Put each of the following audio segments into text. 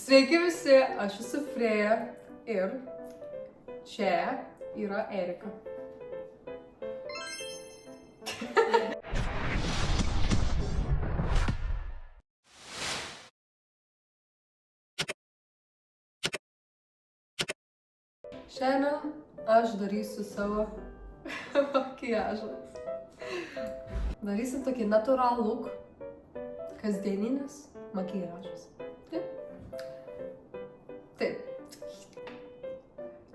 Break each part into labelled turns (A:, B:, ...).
A: Sveiki visi, aš esu Freja ir čia yra Erika. Šiandien aš darysiu savo makiažą. Darysim tokį natural look, kasdieninis makiažas. Taip.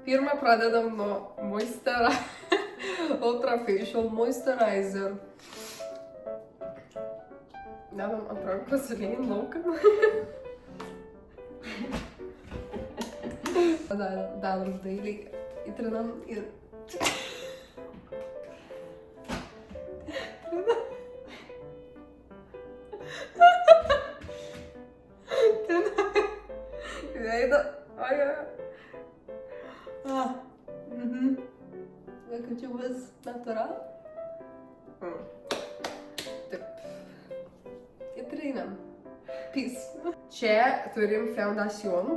A: Pirmą pradedam nuo Ultra Facial Moisturizer. Dedam ant rankos lygin lauką. Dedam dailiai, įtrinam ir... Veidą. Kad čia bus natural. Taip. Įtrinam. Peace. Čia turim foundacion.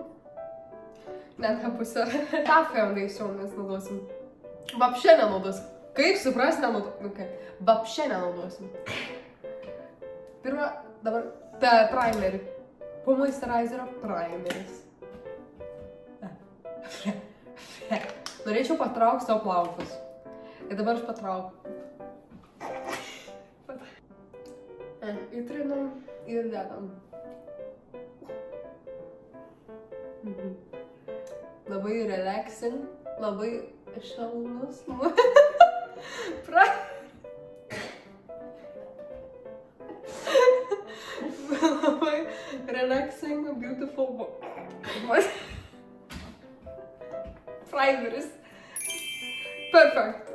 A: Net pusę. Ta foundacion mes naudosim. Vapše nenaudosim. Kaip supras, nenaudosim. Vapše nenaudosim. Pirma, dabar primerį. Po moisturizerio primeris. Norėčiau patraukti savo plaukus. Ir dabar aš patraukiu. Įtrinam ir dedam. Labai relaxing, labai šalnus. Labai relaxing, beautiful. Primeris. Perfect.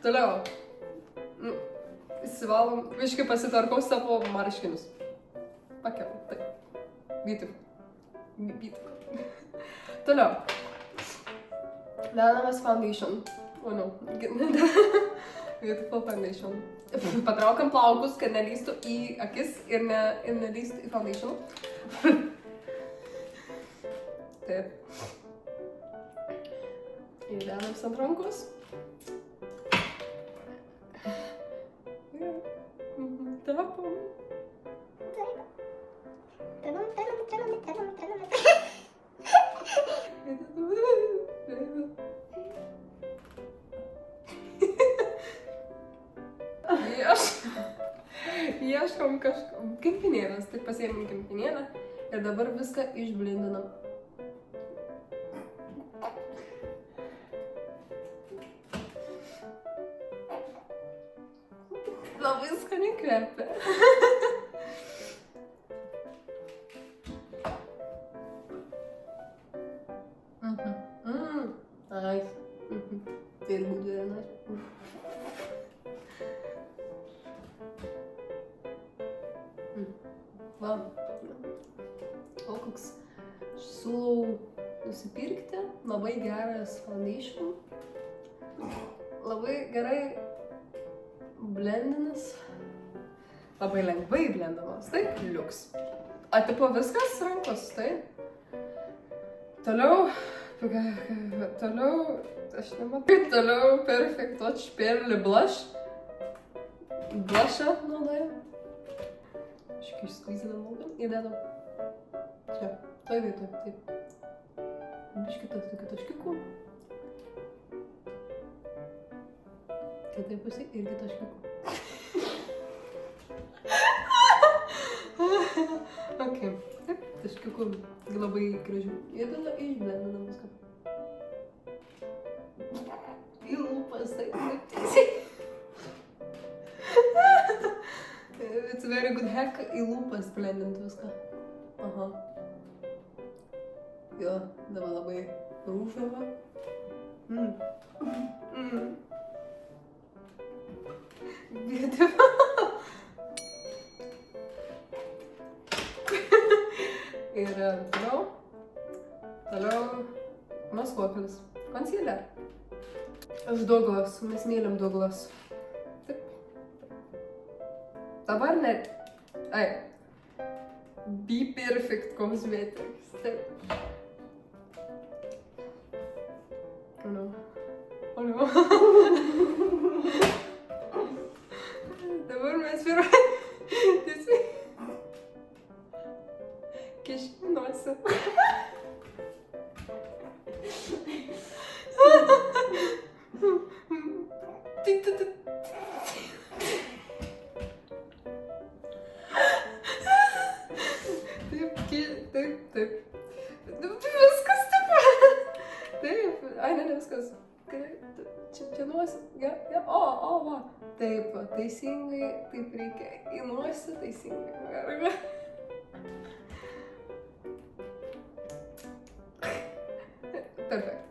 A: Toliau. Įsivalom, biškai pasitvarkau savo marškinius. Pakelau, taip. Beautiful. Toliau. Dedamas foundation. Oh no. Beautiful foundation. Patraukam plaukus, kad nelystų į akis ir nelystų į foundation. Taip. Ir dedam ant rankos. Tapam. Ieškom kempinėlės, tai pasiėmėm kempinėlę ir dabar viską išblindinam. Labai skaniai kvepia. Nice. Tai ir būtų yra nice. Va. O koks. Siūlau nusipirkti. Labai geras foundation. Labai gerai blendinas. Labai lengvai blendamas. Taip, liuks. Atipo viskas rankos, taip. Toliau, aš nematau. Toliau Perfect Touch Pearly Blush. Blushą naudojam. Šiek išskvizinam naudą. Įdedam. Čia, toj vietoj, taip. Biškitas tokių taškikų. Kitai pusė irgi taškikų. Ok, taip, taškikų labai gražių. Ir tada išblendinam viską. Į lūpas, taip, tiesiai. It's a very good hack, į lūpas blendint viską. Aha. Jo, dabar labai rūšiava. Beautiful. Ir toliau maskuokelis. Concealer. Iš Douglas, mes mylim Douglas. Taip. Dabar net... Be Perfect Cosmetics. Taip. Oh no. Oh no. Dabar mes tiesiog kiškinuosi. Taip. Viskas taip. Taip. Ai, ne viskas. Čia nuosi. Ja. O, va. Taip, teisingai. Taip reikia. Į nuosi teisingai. Gerai. Perfekt.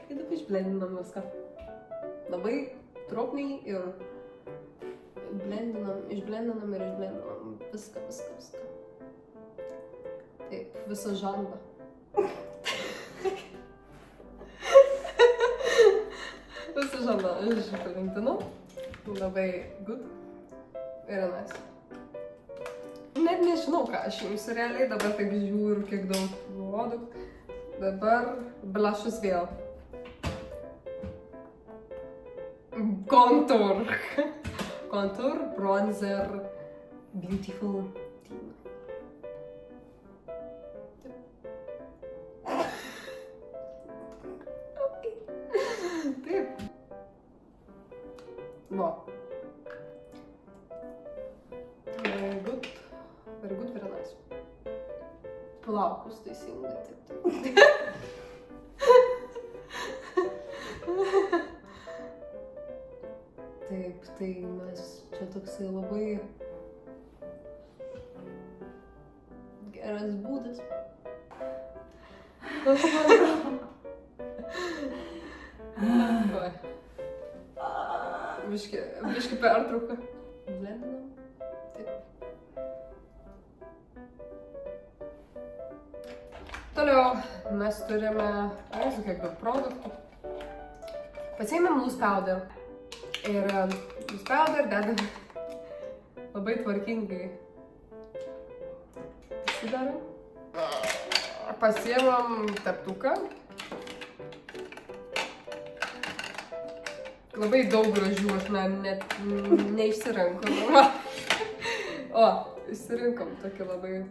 A: Ir dabar išblendinam viską. Labai trupniai ir išblendinam. Viską. Taip, visą žandą. Visą žandą išblendinu. Labai good. Very nice. Net nežinau, ką aš imsiu realiai, dabar taip žiūriu, kiek daug produktų. Dabar blushas vėl. Contour, bronzer, beautiful team. Taip. Va. Very good, very nice. Plaukus teisingai, taip. Taip, tai mes čia toksai labai geras būdas. Biški pertrauka. Blendinam. Taip. Toliau mes turime, kiek daug produktų. Pasiėmėm loose powder. Ir loose powder dedam labai tvarkingai. Pasidarom. Pasiėmam teptuką. Labai daug gražių, aš net neišsirinkom. O, išsirinkom tokį labai.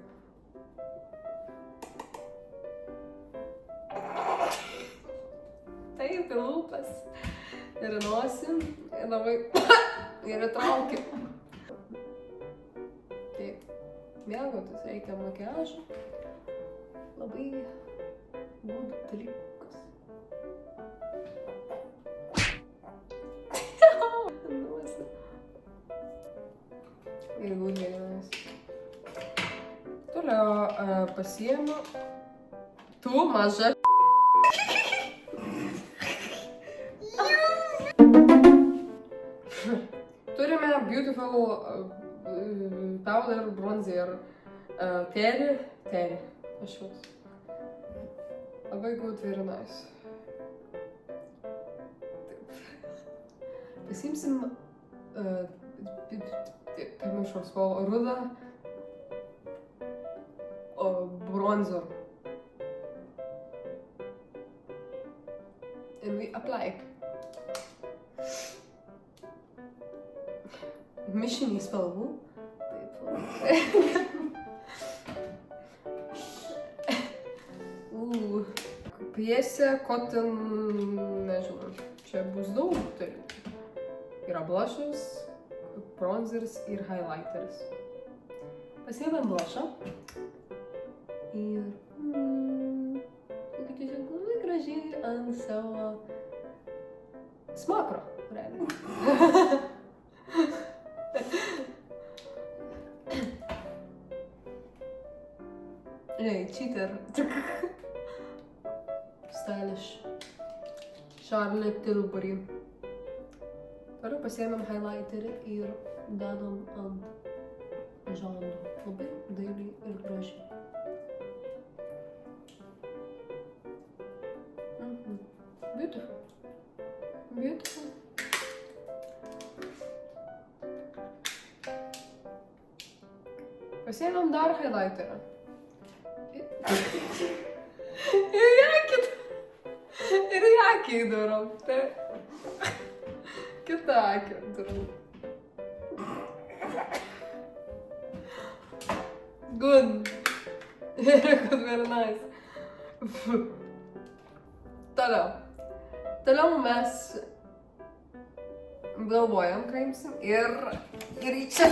A: Taip, į lūpas. Ir į nosį. Ir labai. Ir įtraukiu. Taip. Mėgautis reikia makiažo. Labai good dalykas. Ir good vienas. Toliau pasiėmu. Tu maža. Turime beautiful powder bronzer Terry. Kažkoks. Labai good, very nice. Pasiimsim pamiršau spalvą rudą bronzer. And we apply. Mišinį spalvų. Pjesė, cotton, nežinau, čia bus daug dalykų. Yra blushas, bronzeris ir highlighteris. Pasiėmėm blushą. Ir tiesiog labai gražiai ant savo smakro, realiai. Hey, cheater. Stylish. Charlotte Tilbury. Toliau pasiėmėm highlighterį ir dedam ant žandų. Labai dailiai ir gražiai. Beautiful. Beautiful. Pasiėmėm dar highlighterą. Ir į akį įdarom. Kitą akį darom. Good. Very nice. Toliau mes galvojam, ką imsim. Ir į čia.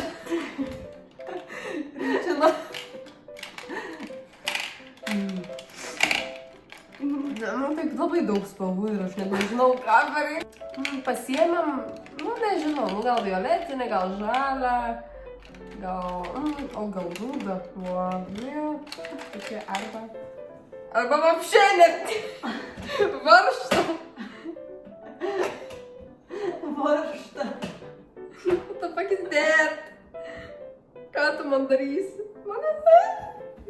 A: Taip labai daug spalvų ir aš nežinau, ką daryti. Pasiėmėm, nežinau, gal violetinį, gal žalią, gal rudą. Tokie arba вообще net varžtą. Tu pakitėt. Ką tu man darysi?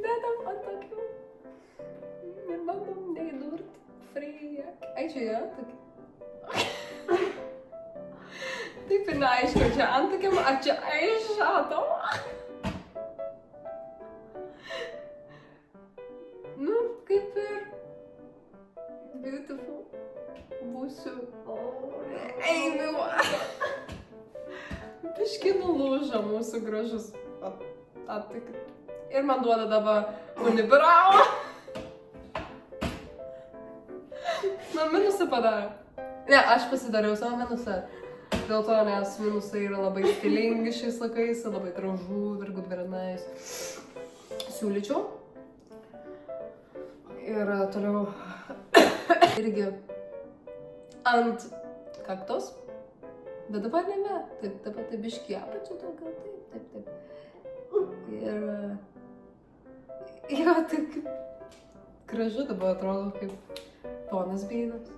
A: Dedam ant tokių. Ir bandom neįdurt. Friak. Ai, čia yra tokia. Taip ir neaišku, čia antakiam, ar čia aišato? Kaip ir beautiful. Būsiu. Einu. Biški nulūžo mūsų gražus attakį. Ir man duoda dabar unibravo. Man minusą padarė. Ne, aš pasidariau savo minusą. Dėl to, nes minusai yra labai stilingi šiais laikais, labai gražu, very nice. Siūlyčiau. Ir toliau irgi ant kaktos. Bet dabar ne. Taip, dabar tai biškį apačią daugiau. Taip. Ir... Jo, taip kaip... Gražu dabar atrodo kaip ponas Beinas.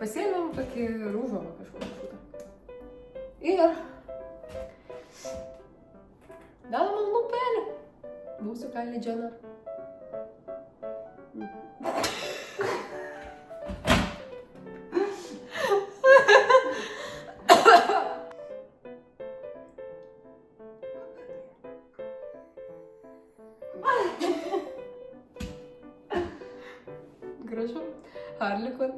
A: Pasiėmėm tokį rūžovą kažkokį šitą. Ir... Dedam ant lūpelį. Būsiu Kylie Jenner. Gražu. Harley Quinn.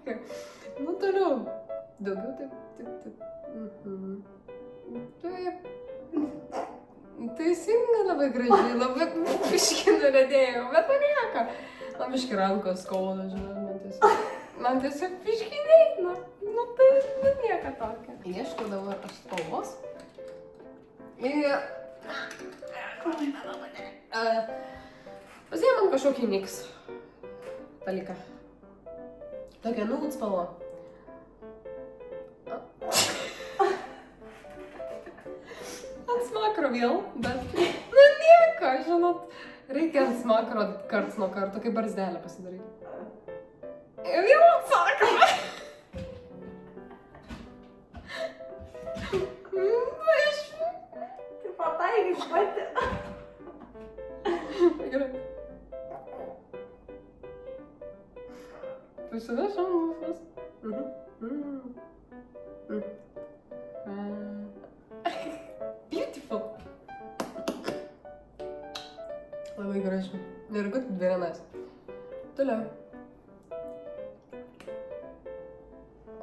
A: Okay. Toliau. Daugiau taip. Taip. Teisinga labai gražiai, labai biškį nuledėjau, bet nieko. Man biškį rankos skauda, žinai, man tiesiog biškį neina. Tai nieko tokio. Ieškau dabar aš spalvos. Ir... Pasiėmėm kažkokį NYX dalyką. Tokia nude spalva. Ant smakro vėl, bet... nieko, žinot. Reikia ant smakro karts nuo karto, kaip barzdelę pasidaryti. Ir vėl ant smakro.
B: Tai pataikai pati.
A: Gerai. Pasidėšam lūpas. Beautiful. Labai gražu. Ir good, very nice. Toliau.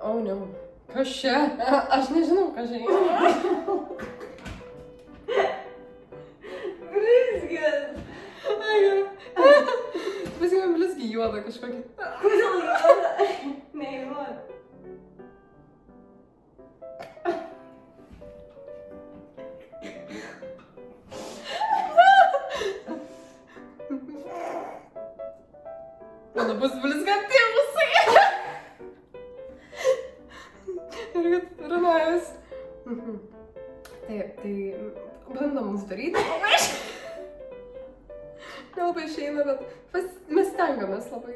A: Oh no. Kas čia? Aš nežinau, kas čia yra.
B: Blizgis.
A: Pasiėmėm blizgį juodą kažkokį.
B: Kodėl juoda? Neįjuoda.
A: Mano bus blizganti musai. Ir kad ranajus. Taip, tai bandom uždaryti. Nelabai išeina, bet mes stengiamės labai.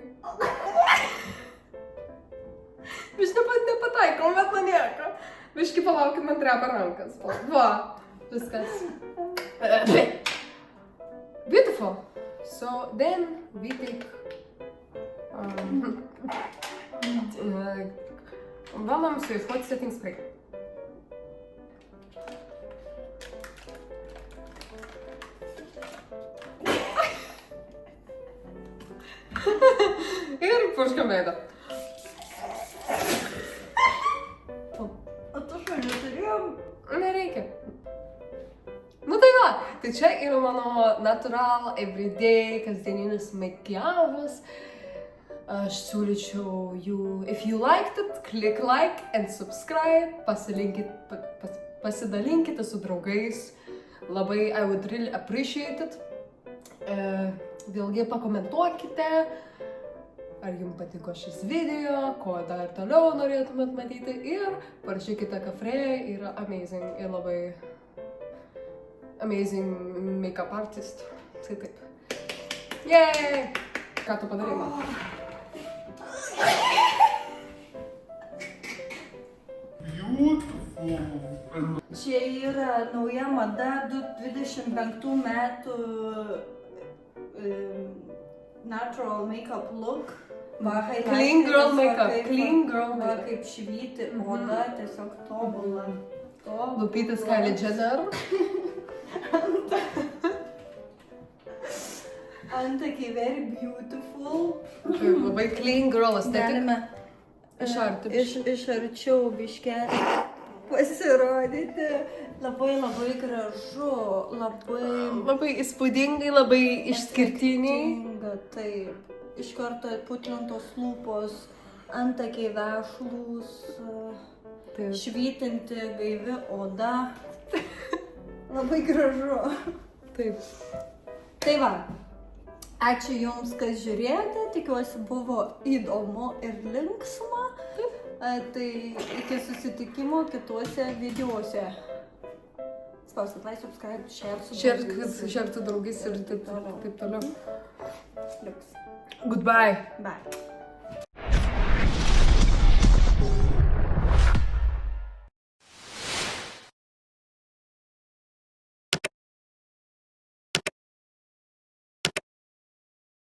A: Biški nepataikom, bet nieko. Biški palaukim, man treba rankas. Va, viskas. Beautiful. So then we take Vellum Swift Hot Setting Spray. Ir purškiam veidą.
B: O tu šo neturėjom?
A: Nereikia. Nu tai va, tai čia yra mano natural, everyday, kasdieninis makiažas. Aš siūlyčiau if you liked it, click like and subscribe, pasidalinkite su draugais. Labai, I would really appreciate it. Vėlgi pakomentuokite, ar jums patiko šis video, ko dar toliau norėtumėt matyti ir parašykite, kad Freja yra amazing ir labai amazing make-up artist. Tai taip. Yay! Ką tu padarai man?
B: Čia yra nauja mada 25 metų natural makeup look.
A: Clean girl makeup, clean girl
B: Va,
A: makeup.
B: kaip švyti oda, tiesiog tobula.
A: Lupytis Kylie Jenner.
B: Antakiai very beautiful.
A: Taip, labai clean girl aesthetic.
B: Galime
A: Iš arti.
B: iš arčiau biškelį pasirodyti. Labai gražu,
A: Labai įspūdingai, labai išskirtiniai.
B: skirtinga, taip. Iš karto putlintos lūpos, antakiai vešlūs,
A: Taip.
B: švytinti gaivi oda. Labai gražu.
A: Taip.
B: Tai va, ačiū Jums, kas žiūrėjote, tikiuosi buvo įdomu ir linksma. Tai iki susitikimo kituose videose. Spauskit like, subscribe, share su
A: Šerti draugais ir taip toliau.
B: Liuks.
A: Goodbye.
B: Bye.